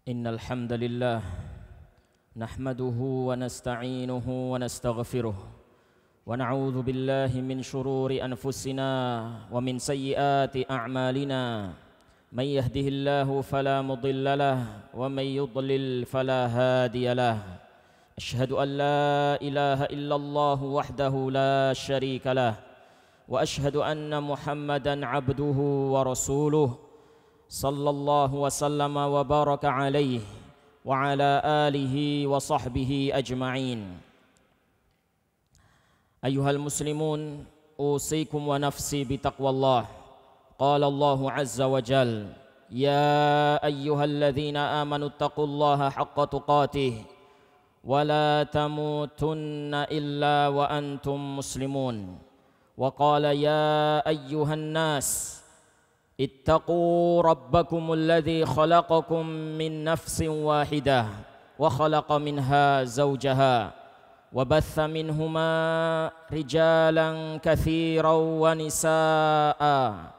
Innal hamdalillah nahmaduhu wa nasta'inuhu wa nastaghfiruh wa na'udzu billahi min shururi anfusina wa min sayyiati a'malina may yahdihillahu fala mudilla lahu wa may yudlil fala hadiya lahu asyhadu an la ilaha illallah wahdahu la syarika lahu wa asyhadu anna Muhammadan abduhu wa rasuluh sallallahu wa sallama wa baraka alaihi wa ala alihi wa sahbihi ajma'in. Ayyuhal muslimun, usikum wa nafsi bitaqwallah. Qala Allahu azza wa jal, ya ayyuhalladzina amanu taqullaha haqqa tuqatih wa la tamutunna illa wa antum muslimun. Wa qala ya ayyuhan nas ittaqu rabbakumul ladzi khalaqakum min nafsin wahidah wa khalaqa minha zawjaha wa batha minhuma rijalan katsiran wa nisaa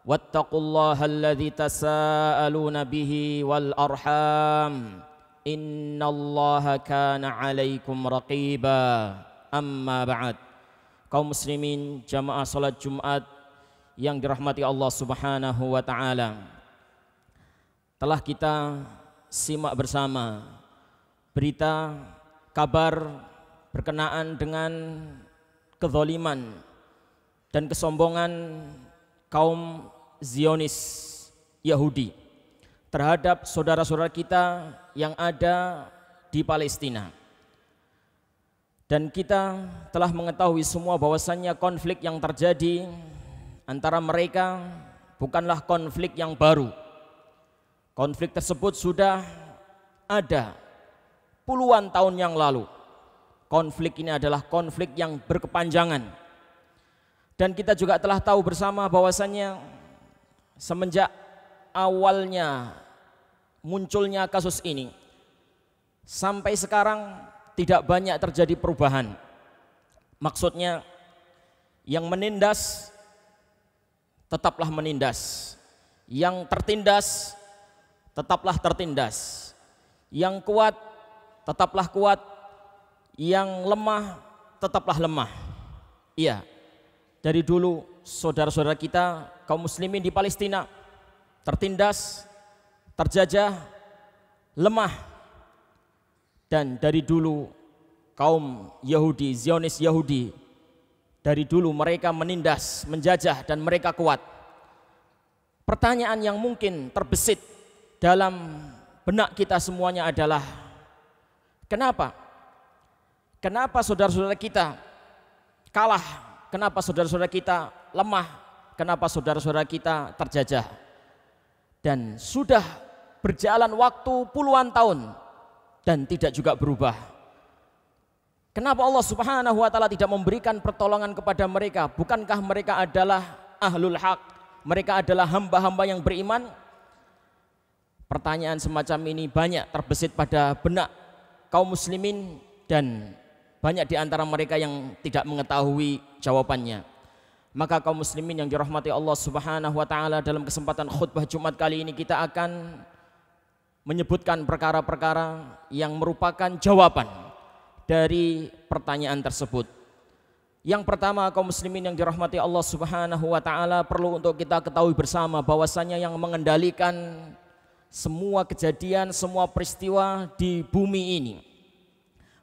wattaqullaha alladzi tasaaluna bihi wal arham innallaha kana 'alaikum raqiba. Amma ba'd. Kaum muslimin jamaah salat Jumat yang dirahmati Allah Subhanahu wa ta'ala, telah kita simak bersama berita kabar berkenaan dengan kezaliman dan kesombongan kaum Zionis Yahudi terhadap saudara-saudara kita yang ada di Palestina. Dan kita telah mengetahui semua bahwasannya konflik yang terjadi antara mereka bukanlah konflik yang baru. Konflik tersebut sudah ada puluhan tahun yang lalu. Konflik ini adalah konflik yang berkepanjangan. Dan kita juga telah tahu bersama bahwasannya semenjak awalnya munculnya kasus ini sampai sekarang tidak banyak terjadi perubahan. Maksudnya yang menindas tetaplah menindas, yang tertindas tetaplah tertindas, yang kuat tetaplah kuat, yang lemah tetaplah lemah. Iya, dari dulu saudara-saudara kita kaum muslimin di Palestina tertindas, terjajah, lemah. Dan dari dulu kaum Yahudi, Zionis Yahudi, dari dulu mereka menindas, menjajah, dan mereka kuat. Pertanyaan yang mungkin terbesit dalam benak kita semuanya adalah, kenapa? Kenapa saudara-saudara kita kalah? Kenapa saudara-saudara kita lemah? Kenapa saudara-saudara kita terjajah? Dan sudah berjalan waktu puluhan tahun dan tidak juga berubah. Kenapa Allah Subhanahu wa ta'ala tidak memberikan pertolongan kepada mereka? Bukankah mereka adalah ahlul haq? Mereka adalah hamba-hamba yang beriman? Pertanyaan semacam ini banyak terbesit pada benak kaum muslimin dan banyak di antara mereka yang tidak mengetahui jawabannya. Maka kaum muslimin yang dirahmati Allah Subhanahu wa ta'ala, dalam kesempatan khutbah Jumat kali ini kita akan menyebutkan perkara-perkara yang merupakan jawaban dari pertanyaan tersebut. Yang pertama, kaum muslimin yang dirahmati Allah Subhanahu wa ta'ala, perlu untuk kita ketahui bersama bahwasanya yang mengendalikan semua kejadian, semua peristiwa di bumi ini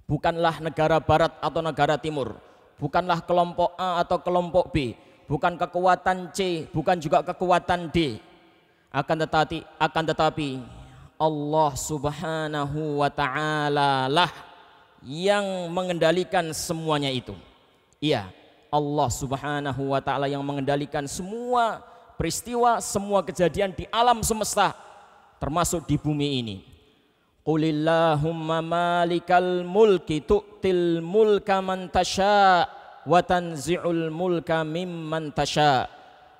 bukanlah negara barat atau negara timur, bukanlah kelompok A atau kelompok B, bukan kekuatan C, bukan juga kekuatan D. Akan tetapi Allah Subhanahu wa ta'ala lah yang mengendalikan semuanya itu. Iya, Allah Subhanahu wa ta'ala yang mengendalikan semua peristiwa, semua kejadian di alam semesta, termasuk di bumi ini. Qulillahumma malikal mulki tu'til mulka man tasha wa tanzi'ul mulka mimman tasha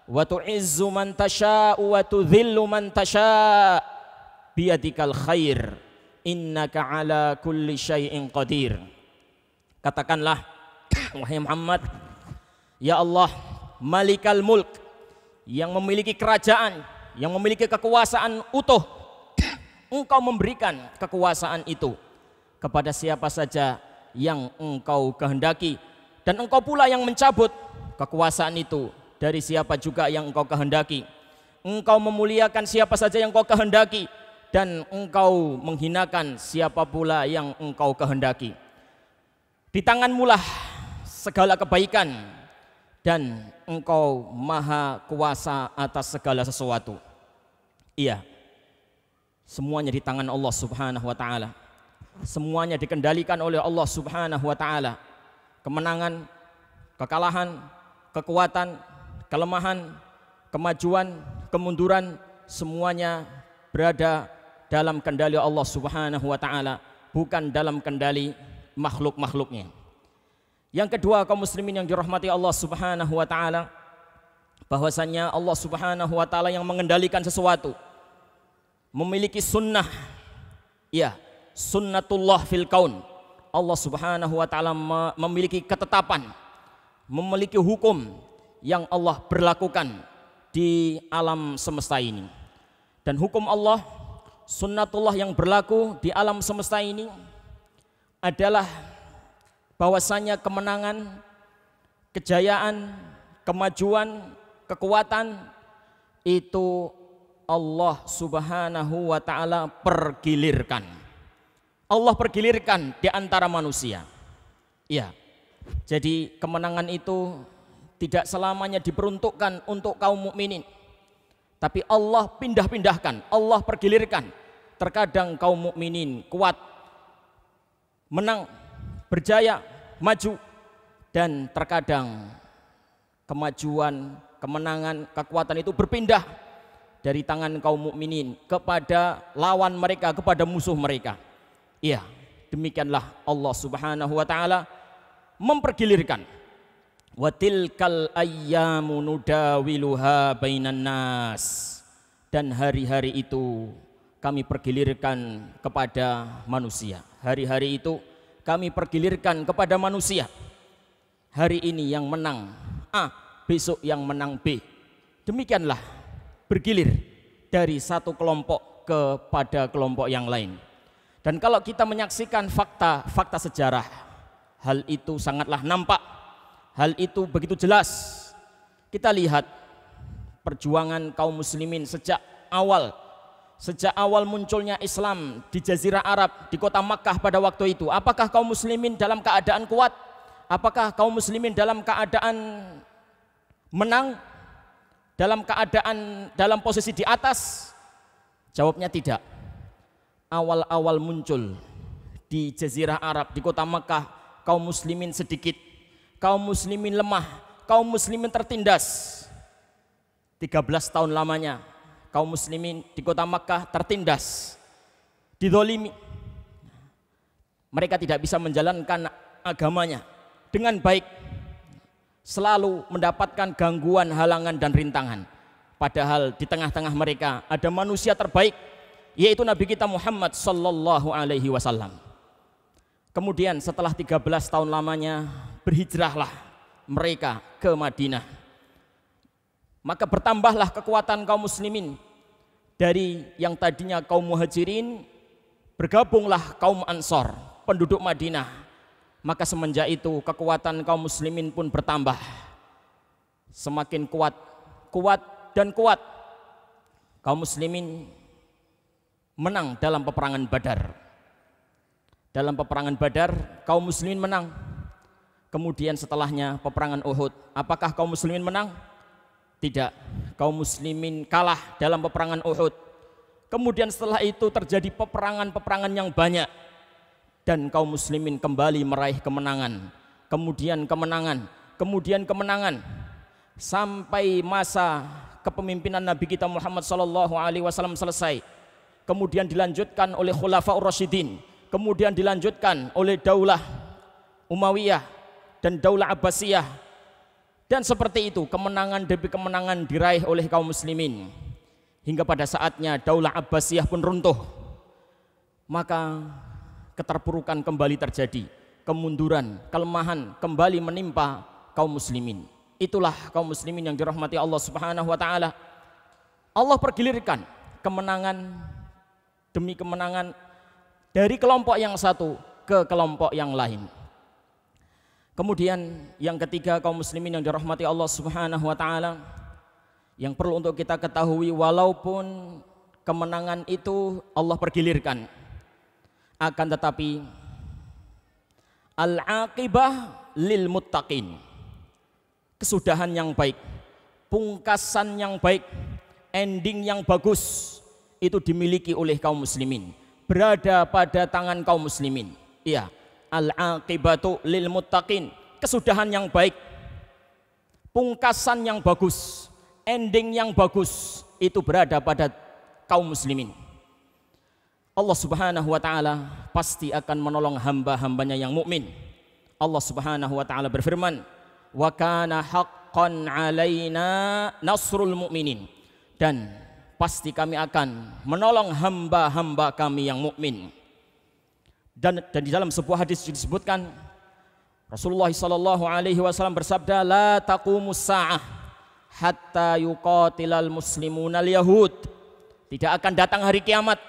wa tu'izzu man tasha wa tudhillu man tasha biyadikal khair innaka ala kulli syai'in qadir. Katakanlah wahai Muhammad, ya Allah, malikal mulk, yang memiliki kerajaan, yang memiliki kekuasaan utuh engkau memberikan kekuasaan itu kepada siapa saja yang engkau kehendaki, dan engkau pula yang mencabut kekuasaan itu dari siapa juga yang engkau kehendaki. Engkau memuliakan siapa saja yang engkau kehendaki, dan engkau menghinakan siapa pula yang engkau kehendaki. Di tanganmulah segala kebaikan, dan engkau maha kuasa atas segala sesuatu. Iya, semuanya di tangan Allah subhanahu wa ta'ala. Semuanya dikendalikan oleh Allah subhanahu wa ta'ala. Kemenangan, kekalahan, kekuatan, kelemahan, kemajuan, kemunduran, semuanya berada dalam kendali Allah subhanahu wa ta'ala, bukan dalam kendali makhluk-makhluknya. Yang kedua, kaum muslimin yang dirahmati Allah subhanahu wa ta'ala, bahwasanya Allah subhanahu wa ta'ala yang mengendalikan sesuatu, memiliki sunnah, ya, sunnatullah fil kaun. Allah subhanahu wa ta'ala memiliki ketetapan, memiliki hukum yang Allah berlakukan di alam semesta ini. Dan hukum Allah, sunnatullah yang berlaku di alam semesta ini adalah bahwasanya kemenangan, kejayaan, kemajuan, kekuatan itu Allah subhanahu wa ta'ala pergilirkan. Allah pergilirkan di antara manusia. Ya, jadi kemenangan itu tidak selamanya diperuntukkan untuk kaum mukminin, tapi Allah pindah-pindahkan, Allah pergilirkan. Terkadang kaum mukminin kuat, menang, berjaya, maju, dan terkadang kemajuan, kemenangan, kekuatan itu berpindah dari tangan kaum mukminin kepada lawan mereka, kepada musuh mereka. Iya, demikianlah Allah subhanahu wa ta'ala mempergilirkan. Wa tilkal ayyamu nudawiluha bainan nas. Dan hari-hari itu kami pergilirkan kepada manusia. Hari-hari itu kami pergilirkan kepada manusia. Hari ini yang menang A, besok yang menang B. Demikianlah bergilir dari satu kelompok kepada kelompok yang lain. Dan kalau kita menyaksikan fakta sejarah, hal itu sangatlah nampak. Hal itu begitu jelas. Kita lihat perjuangan kaum muslimin sejak awal munculnya Islam di Jazirah Arab, di kota Makkah pada waktu itu. Apakah kaum muslimin dalam keadaan kuat? Apakah kaum muslimin dalam keadaan menang? Dalam posisi di atas? Jawabnya tidak. Awal-awal muncul di Jazirah Arab, di kota Makkah, kaum muslimin sedikit, kaum muslimin lemah, kaum muslimin tertindas. 13 tahun lamanya kaum muslimin di kota Makkah tertindas, dizalimi. Mereka tidak bisa menjalankan agamanya dengan baik, selalu mendapatkan gangguan, halangan, dan rintangan. Padahal di tengah-tengah mereka ada manusia terbaik, yaitu Nabi kita Muhammad sallallahu alaihi wasallam. Kemudian setelah 13 tahun lamanya berhijrahlah mereka ke Madinah. Maka bertambahlah kekuatan kaum muslimin. Dari yang tadinya kaum muhajirin, bergabunglah kaum ansor, penduduk Madinah. Maka semenjak itu kekuatan kaum muslimin pun bertambah. Semakin kuat dan kuat. Kaum muslimin menang dalam peperangan Badar. Dalam peperangan Badar kaum muslimin menang. Kemudian setelahnya peperangan Uhud, apakah kaum muslimin menang? Tidak, kaum muslimin kalah dalam peperangan Uhud. Kemudian setelah itu terjadi peperangan-peperangan yang banyak, dan kaum muslimin kembali meraih kemenangan, kemudian kemenangan, sampai masa kepemimpinan Nabi kita Muhammad SAW selesai. Kemudian dilanjutkan oleh Khulafaur Rasyidin, kemudian dilanjutkan oleh Daulah Umayyah dan Daulah Abbasiyah. Dan seperti itu kemenangan demi kemenangan diraih oleh kaum muslimin, hingga pada saatnya Daulah Abbasiyah pun runtuh. Maka keterpurukan kembali terjadi, kemunduran, kelemahan kembali menimpa kaum muslimin. Itulah kaum muslimin yang dirahmati Allah Subhanahu wa taala. Allah pergilirkan kemenangan, demi kemenangan dari kelompok yang satu ke kelompok yang lain. Kemudian yang ketiga, kaum muslimin yang dirahmati Allah Subhanahu wa taala, yang perlu untuk kita ketahui, walaupun kemenangan itu Allah pergilirkan, akan tetapi al-aqibah lil muttaqin, kesudahan yang baik, pungkasan yang baik, ending yang bagus itu dimiliki oleh kaum muslimin, berada pada tangan kaum muslimin. Iya, al-aqibatu lil muttaqin, kesudahan yang baik, pungkasan yang bagus, ending yang bagus itu berada pada kaum muslimin. Allah Subhanahu wa taala pasti akan menolong hamba-hambanya yang mukmin. Allah Subhanahu wa taala berfirman, "Wa kana haqqan 'alaina nasrul mu'minin." Dan pasti kami akan menolong hamba-hamba kami yang mukmin. Dan di dalam sebuah hadis disebutkan, Rasulullah sallallahu alaihi wasallam bersabda, "La taqumus sa'ah hatta yuqatilal muslimuna al-yahud." Tidak akan datang hari kiamat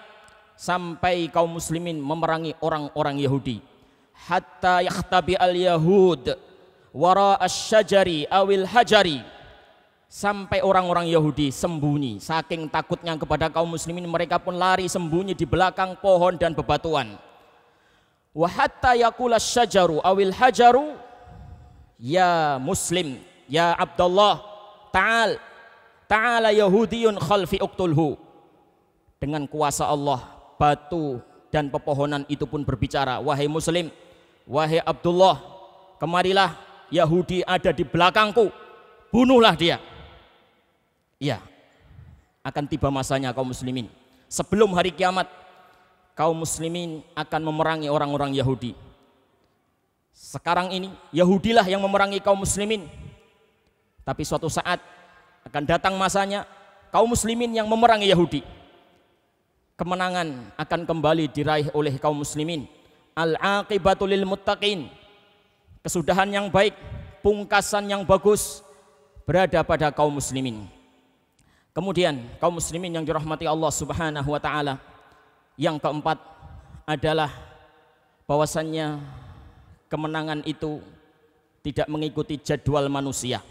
sampai kaum muslimin memerangi orang-orang Yahudi. Hatta yakhtabi al-yahud wara asy-syajari awil hajari, sampai orang-orang Yahudi sembunyi saking takutnya kepada kaum muslimin, mereka pun lari sembunyi di belakang pohon dan bebatuan. Wa hatta yaqula asy-syajaru awil hajaru, ya muslim ya Abdullah, ta'ala yahudiyun khalfi uqtulhu. Dengan kuasa Allah, batu dan pepohonan itu pun berbicara, wahai muslim, wahai Abdullah, kemarilah, Yahudi ada di belakangku, bunuhlah dia. Ya, akan tiba masanya kaum muslimin. Sebelum hari kiamat, kaum muslimin akan memerangi orang-orang Yahudi. Sekarang ini Yahudilah yang memerangi kaum muslimin, tapi suatu saat akan datang masanya kaum muslimin yang memerangi Yahudi. Kemenangan akan kembali diraih oleh kaum muslimin. Al-aqibatu lil muttaqin, kesudahan yang baik, pungkasan yang bagus berada pada kaum muslimin. Kemudian kaum muslimin yang dirahmati Allah Subhanahu wa taala, yang keempat adalah bahwasannya kemenangan itu tidak mengikuti jadwal manusia.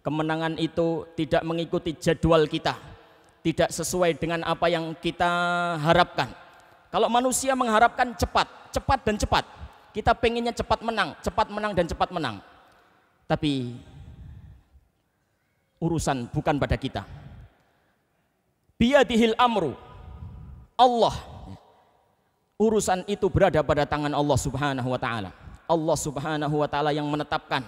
Kemenangan itu tidak mengikuti jadwal kita, tidak sesuai dengan apa yang kita harapkan. Kalau manusia mengharapkan cepat dan cepat, kita pengennya cepat menang dan cepat menang. Tapi urusan bukan pada kita. Biyadihil amru, Allah, urusan itu berada pada tangan Allah Subhanahu wa taala. Allah Subhanahu wa taala yang menetapkan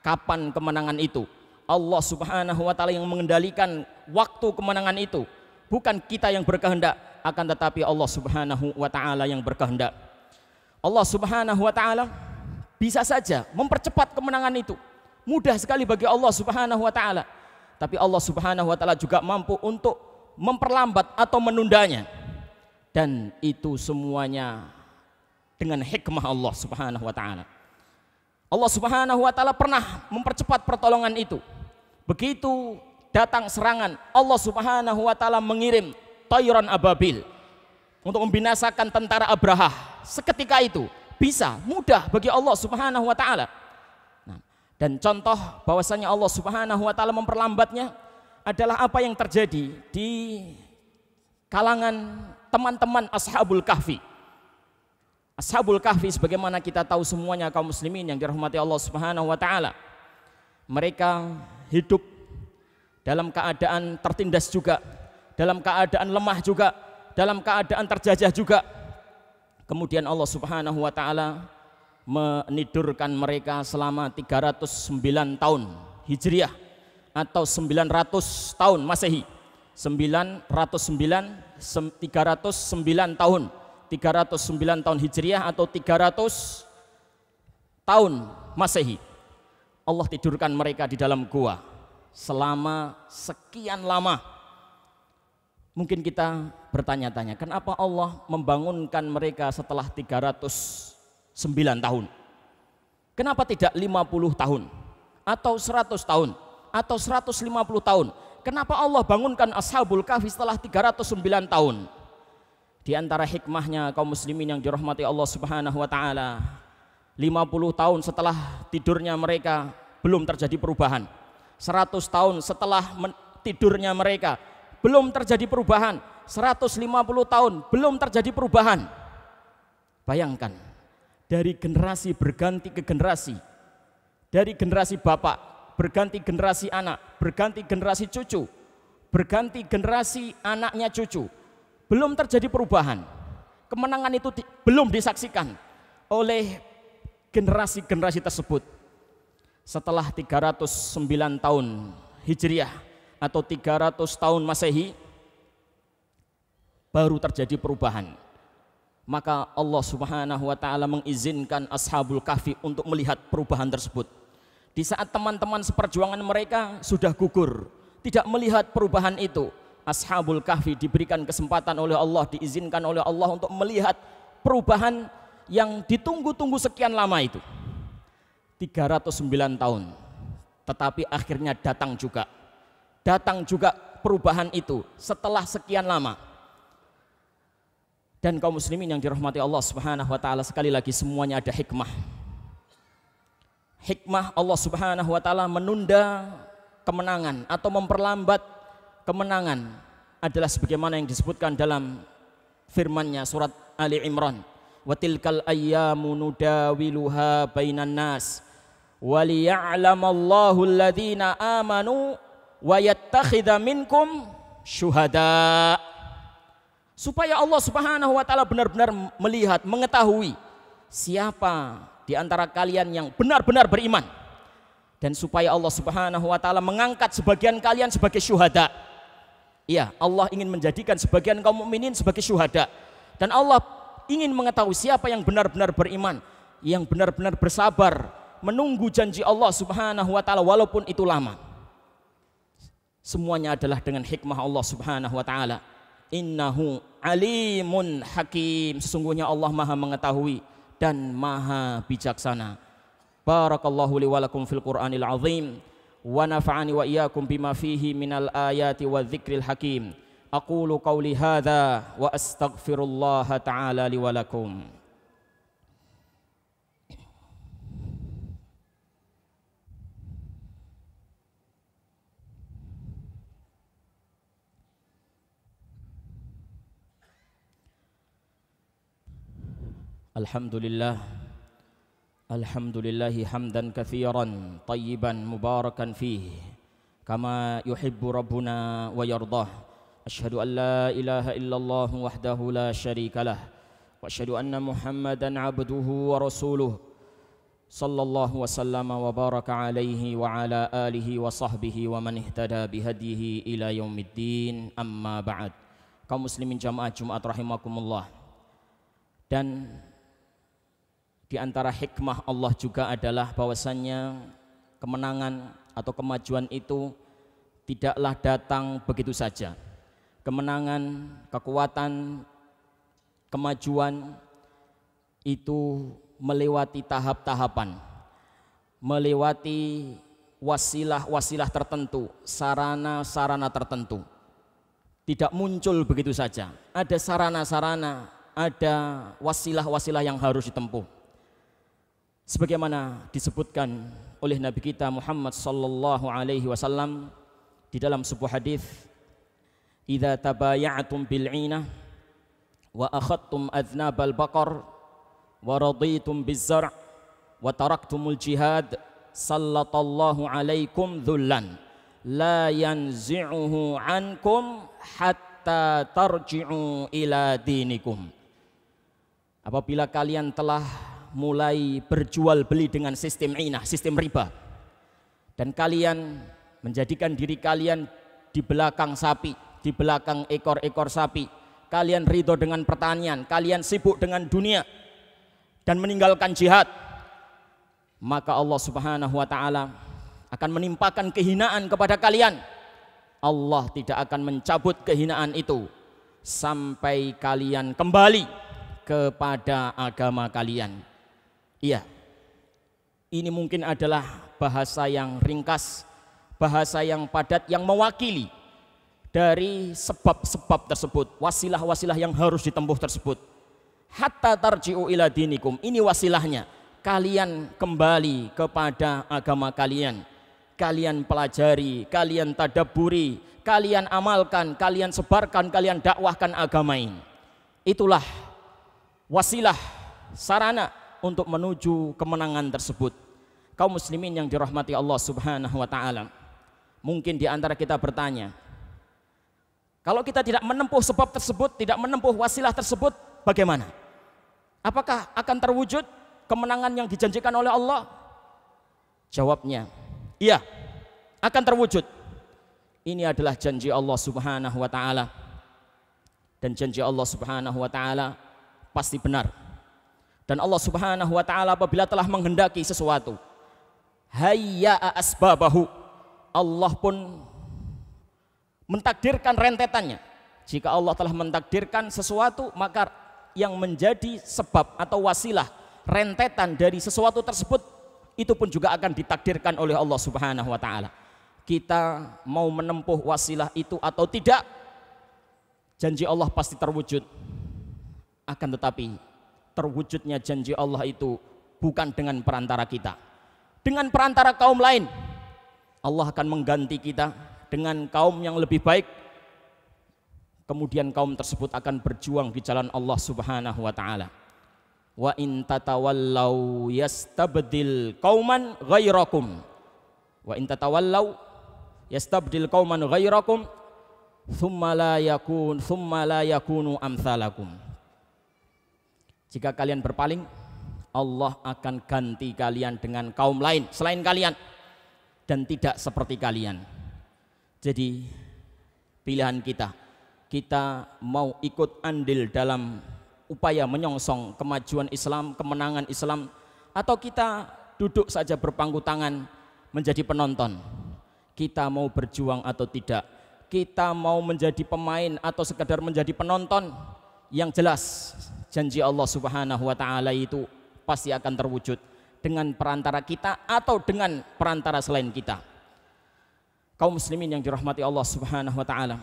kapan kemenangan itu. Allah Subhanahu wa taala yang mengendalikan waktu kemenangan itu. Bukan kita yang berkehendak, akan tetapi Allah Subhanahu wa taala yang berkehendak. Allah Subhanahu wa taala bisa saja mempercepat kemenangan itu. Mudah sekali bagi Allah Subhanahu wa taala. Tapi Allah Subhanahu wa taala juga mampu untuk memperlambat atau menundanya. Dan itu semuanya dengan hikmah Allah Subhanahu wa taala. Allah Subhanahu wa taala pernah mempercepat pertolongan itu. Begitu datang serangan, Allah Subhanahu wa taala mengirim tayran ababil untuk membinasakan tentara Abraha. Seketika itu bisa, mudah bagi Allah Subhanahu wa taala. Nah, dan contoh bahwasanya Allah Subhanahu wa taala memperlambatnya adalah apa yang terjadi di kalangan teman-teman Ashabul Kahfi. Ashabul Kahfi sebagaimana kita tahu semuanya kaum muslimin yang dirahmati Allah Subhanahu wa taala. Mereka hidup dalam keadaan tertindas juga, dalam keadaan lemah juga, dalam keadaan terjajah juga. Kemudian Allah Subhanahu wa taala menidurkan mereka selama 309 tahun Hijriah atau 900 tahun Masehi. 309 tahun. 309 tahun Hijriah atau 300 tahun Masehi. Allah tidurkan mereka di dalam gua selama sekian lama. Mungkin kita bertanya-tanya, kenapa Allah membangunkan mereka setelah 309 tahun? Kenapa tidak 50 tahun atau 100 tahun atau 150 tahun? Kenapa Allah bangunkan Ashabul Kahfi setelah 309 tahun? Di antara hikmahnya kaum muslimin yang dirahmati Allah Subhanahu wa taala, 50 tahun setelah tidurnya mereka belum terjadi perubahan. 100 tahun setelah tidurnya mereka belum terjadi perubahan. 150 tahun belum terjadi perubahan. Bayangkan, dari generasi berganti ke generasi, dari generasi bapak berganti generasi anak, berganti generasi cucu, berganti generasi anaknya cucu, belum terjadi perubahan. Kemenangan itu belum disaksikan oleh generasi-generasi tersebut. Setelah 309 tahun Hijriah atau 300 tahun Masehi baru terjadi perubahan. Maka Allah Subhanahu wa taala mengizinkan Ashabul Kahfi untuk melihat perubahan tersebut. Di saat teman-teman seperjuangan mereka sudah gugur, tidak melihat perubahan itu, Ashabul Kahfi diberikan kesempatan oleh Allah, diizinkan oleh Allah untuk melihat perubahan yang ditunggu-tunggu sekian lama itu. 309 tahun. Tetapi akhirnya datang juga perubahan itu setelah sekian lama. Dan kaum muslimin yang dirahmati Allah Subhanahu wa taala, sekali lagi semuanya ada hikmah. Hikmah Allah Subhanahu wa taala menunda kemenangan atau memperlambat kemenangan adalah sebagaimana yang disebutkan dalam firman-Nya surat Ali Imran, wa tilkal ayyamu nudawiluha bainan nas wa liya'lamallahu alladhina amanu wa yattakhidha minkum syuhada. Supaya Allah Subhanahu wa taala benar-benar melihat, mengetahui siapa di antara kalian yang benar-benar beriman, dan supaya Allah Subhanahu wa taala mengangkat sebagian kalian sebagai syuhada. Iya, Allah ingin menjadikan sebagian kaum mukminin sebagai syuhada, dan Allah ingin mengetahui siapa yang benar-benar beriman, yang benar-benar bersabar menunggu janji Allah Subhanahu wa taala walaupun itu lama. Semuanya adalah dengan hikmah Allah Subhanahu wa taala. Innahu alimun hakim, sesungguhnya Allah maha mengetahui dan maha bijaksana. Barakallahu li wa lakum fil Qur'anil azim wa nafa'ani wa iyyakum bima fihi minal ayati wa dzikril hakim. Aqulu qawli hadza wa astaghfirullah ta'ala li wa lakum. Alhamdulillah, alhamdulillahi hamdan katsiran tayyiban mubarakan fihi kama yuhibbu rabbuna wa yardah. Asyhadu an la ilaha illallah wahdahu la syarikalah wa asyhadu anna Muhammadan abduhu wa rasuluh sallallahu wa sallama wa baraka alaihi wa ala alihi wa sahbihi wa man ihtada bihadihi ila yaumiddin. Amma ba'd. Kaum muslimin jamaah Jumat rahimakumullah. Dan di antara hikmah Allah juga adalah bahwasannya kemenangan atau kemajuan itu tidaklah datang begitu saja. Kemenangan, kekuatan, kemajuan itu melewati tahap-tahapan, melewati wasilah-wasilah tertentu, sarana-sarana tertentu. Tidak muncul begitu saja. Ada sarana-sarana, ada wasilah-wasilah yang harus ditempuh. Sebagaimana disebutkan oleh Nabi kita Muhammad sallallahu alaihi wasallam di dalam sebuah hadis, "Idza tabaya'tum bil 'inah wa akhadtum adznabal baqar wa raditum biz zar' wa taraktumul jihad sallatallahu alaikum dhullan la yanzi'uhu ankum hatta tarji'u ila dinikum." Apabila kalian telah mulai berjual beli dengan sistem inah, sistem riba, dan kalian menjadikan diri kalian di belakang sapi, di belakang ekor-ekor sapi, kalian ridho dengan pertanian, kalian sibuk dengan dunia dan meninggalkan jihad, maka Allah Subhanahu wa taala akan menimpakan kehinaan kepada kalian. Allah tidak akan mencabut kehinaan itu sampai kalian kembali kepada agama kalian. Iya, ini mungkin adalah bahasa yang ringkas, bahasa yang padat, yang mewakili dari sebab-sebab tersebut, wasilah-wasilah yang harus ditempuh tersebut. Hatta tarji'u ila dinikum, ini wasilahnya. Kalian kembali kepada agama kalian. Kalian pelajari, kalian tadabburi, kalian amalkan, kalian sebarkan, kalian dakwahkan agama ini. Itulah wasilah, sarana untuk menuju kemenangan tersebut. Kaum muslimin yang dirahmati Allah Subhanahu wa taala. Mungkin di antara kita bertanya, kalau kita tidak menempuh sebab tersebut, tidak menempuh wasilah tersebut, bagaimana? Apakah akan terwujud kemenangan yang dijanjikan oleh Allah? Jawabnya, iya, akan terwujud. Ini adalah janji Allah Subhanahu wa taala. Dan janji Allah Subhanahu wa taala pasti benar. Dan Allah Subhanahu wa taala apabila telah menghendaki sesuatu, hayya'a asbabahu, Allah pun mentakdirkan rentetannya. Jika Allah telah mentakdirkan sesuatu, maka yang menjadi sebab atau wasilah rentetan dari sesuatu tersebut itu pun juga akan ditakdirkan oleh Allah Subhanahu wa taala. Kita mau menempuh wasilah itu atau tidak, janji Allah pasti terwujud. Akan tetapi terwujudnya janji Allah itu bukan dengan perantara kita, dengan perantara kaum lain. Allah akan mengganti kita dengan kaum yang lebih baik. Kemudian kaum tersebut akan berjuang di jalan Allah Subhanahu wa taala. Wa in tatawallau yastabdil qauman ghairakum. Wa in tatawallau yastabdil qauman ghairakum thumma la yakunu amsalakum. Jika kalian berpaling, Allah akan ganti kalian dengan kaum lain selain kalian dan tidak seperti kalian. Jadi pilihan kita mau ikut andil dalam upaya menyongsong kemajuan Islam, kemenangan Islam, atau kita duduk saja berpangku tangan menjadi penonton. Kita mau berjuang atau tidak, kita mau menjadi pemain atau sekedar menjadi penonton. Yang jelas janji Allah Subhanahu wa taala itu pasti akan terwujud dengan perantara kita atau dengan perantara selain kita. Kaum muslimin yang dirahmati Allah Subhanahu wa taala,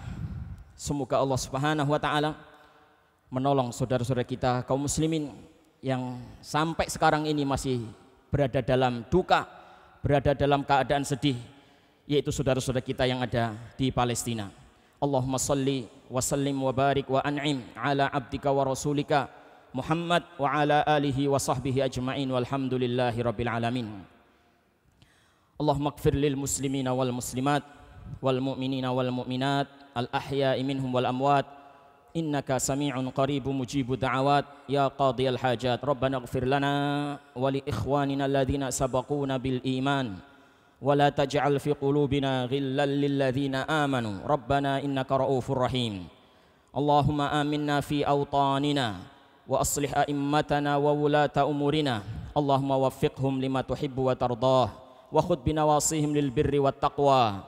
semoga Allah Subhanahu wa taala menolong saudara-saudara kita kaum muslimin yang sampai sekarang ini masih berada dalam duka, berada dalam keadaan sedih, yaitu saudara-saudara kita yang ada di Palestina. Allahumma salli wa sallim wa barik wa an'im ala abdika wa rasulika Muhammad wa ala alihi wa sahbihi ajma'in walhamdulillahi rabbil alamin. Allahumma ighfir lil muslimina wal muslimat wal mu'minina wal mu'minat al ahya'i minhum wal amwat innaka sami'un qaribun mujibu da'awat ya qadiyal hajat. Rabbana ighfir lana wa li ikhwanina alladhina sabaquna bil iman wa la taj'al fi qulubina ghillan lil ladzina amanu rabbana innaka ra'ufur rahim. Allahumma aminna fi awtanina wa aslih a'immatana wa wulata umurina. Allahumma waffiqhum lima tuhibbu wa tardah wa khudh binawasihim lil birri wat taqwa.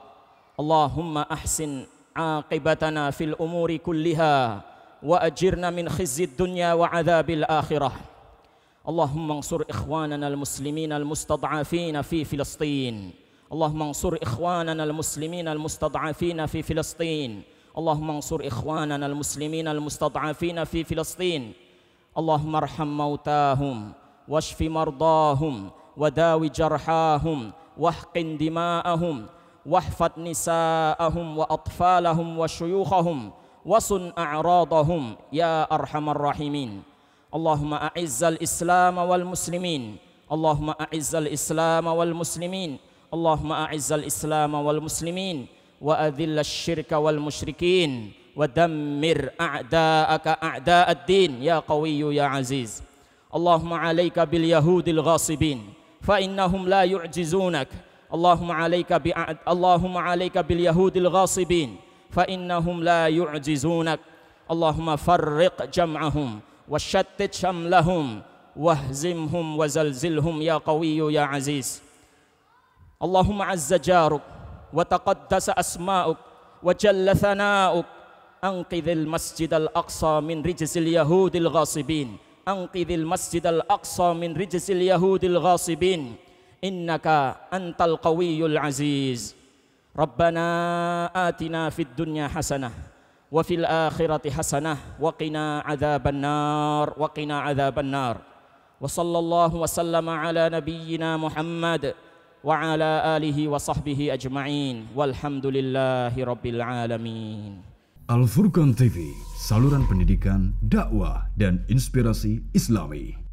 Allahumma ahsin aqibatana fil umuri kulliha wa ajirna min khizyid dunya wa adzabil akhirah. Allahumma ansur ikhwanana al muslimin al mustad'afina fi Filistin. Allahumma ansur ikhwanana al muslimin al mustad'afina fi Filistin. Allahumma ansur ikhwanana al muslimin al mustad'afina fi Filistin. Allahumma arham mautahum washfi mardahum wadawi jarhahum wahqin dima'ahum wahfad nisa'ahum wa atfalahum wa syuyukhahum wasun a'radahum ya arhamar rahimin. Allahumma a'izzal islam wal muslimin. Allahumma a'izzal islam wal muslimin. Allahumma a'izzal islam wal muslimin wa adhillash syirka wal musyrikin wa dammir a'da'aka a'da'ad din ya qawiyyu ya aziz. Allahumma alayka bil yahudil ghasibin fa innahum la yu'jizunak. Allahumma alayka bil yahudil ghasibin fa innahum la yu'jizunak. Allahumma farriq jam'ahum wa shattit shamlahum wahzimhum wa zalzilhum ya qawiyyu ya aziz. Allahumma azza jaruk wa taqaddasa asma'uk wa jalla thana'uk. Anqidhil masjidal aqsa min rijzil yahudil ghasibin. Anqidhil masjidal aqsa min rijzil yahudil ghasibin. Innaka antal qawiyyul aziz. Rabbana atina fid dunya hasanah wa fil akhirati hasanah wa qina adzabannar wa qina adzabannar. Wa sallallahu wa sallama ala nabiyyina Muhammad wa ala alihi wa sahbihi ajma'in walhamdulillahi rabbil alamin. Al Furqan TV, saluran pendidikan, dakwah dan inspirasi Islami.